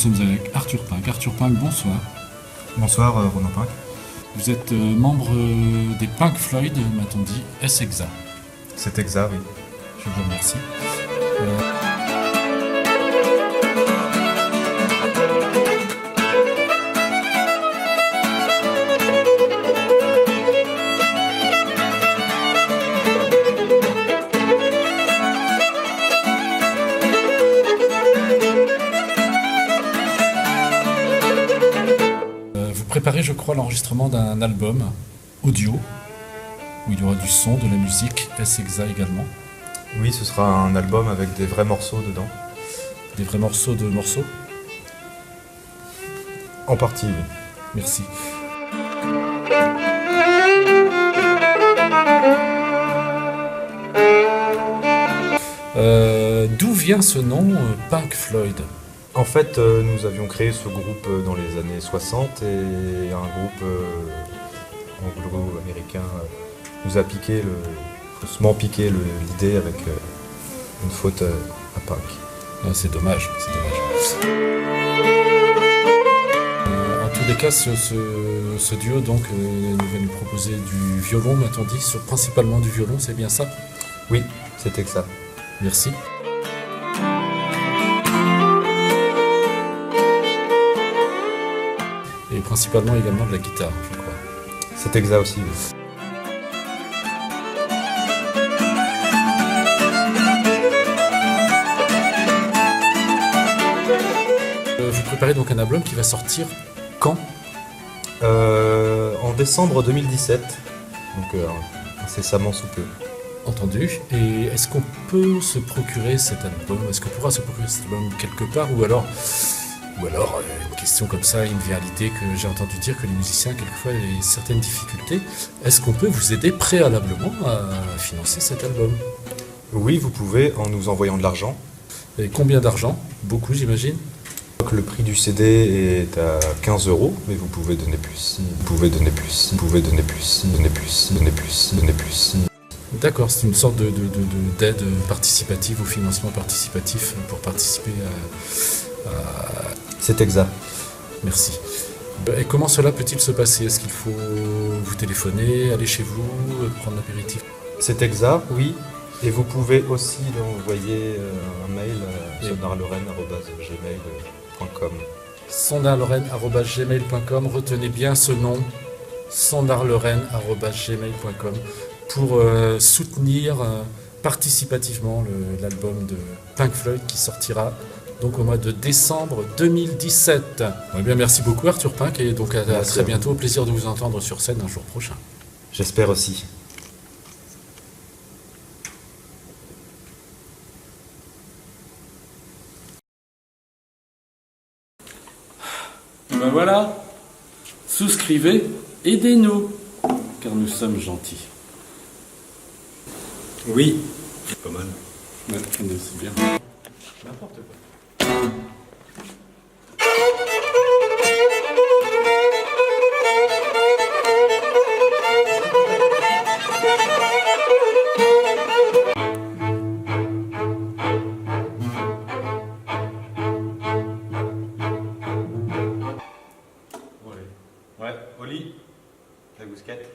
sommes avec Arthur Pink. Arthur Pink, bonsoir. Bonsoir Ronan Pink. Vous êtes membre des Pink Floyd, m'a-t-on dit. Est-ce exact? C'est exact, oui. Je vous remercie. Vous préparez, je crois, l'enregistrement d'un album audio où il y aura du son, de la musique, est-ce exact également? Oui, ce sera un album avec des vrais morceaux dedans. Des vrais morceaux de morceaux? En partie, oui. Merci. D'où vient ce nom Pink Floyd? En fait, nous avions créé ce groupe dans les années 60 et un groupe anglo-américain nous a faussement piqué l'idée avec une faute à Pink. Ah, c'est dommage, c'est dommage. En tous les cas, ce duo donc nous va nous proposer du violon, m'a-t-on dit, principalement du violon, c'est bien ça? Oui, c'était que ça. Merci. Et principalement également de la guitare, je crois. C'est exact aussi, oui. Vous préparez donc un album qui va sortir quand? En décembre 2017, donc incessamment sous peu. Entendu. Et est-ce qu'on peut se procurer cet album? Est-ce qu'on pourra se procurer cet album quelque part? Ou alors une question comme ça, il me vient à l'idée que j'ai entendu dire que les musiciens, quelquefois, ont certaines difficultés. Est-ce qu'on peut vous aider préalablement à financer cet album? Oui, vous pouvez en nous envoyant de l'argent. Et combien d'argent? Beaucoup, j'imagine. Le prix du CD est à 15 €, mais vous pouvez donner plus. Vous pouvez donner plus. Vous pouvez donner plus. Donner plus. Donner plus. Donner plus. D'accord, c'est une sorte d'aide participative ou financement participatif pour participer à... C'est exact. Merci. Et comment cela peut-il se passer? Est-ce qu'il faut vous téléphoner, aller chez vous, prendre l'apéritif? C'est exact, oui. Et vous pouvez aussi envoyer un mail à sondarlorraine@gmail.com. sondarlorraine@gmail.com. Retenez bien ce nom, sondarlorraine@gmail.com, pour soutenir participativement l'album de Pink Floyd qui sortira donc au mois de décembre 2017. Eh bien, merci beaucoup Arthur Pink, et donc à très bientôt. Au plaisir de vous entendre sur scène un jour prochain. J'espère aussi. Ben voilà, souscrivez, aidez-nous, car nous sommes gentils. Oui, pas mal. Ouais, c'est bien. N'importe quoi. Ouais, Oli, la gousquette.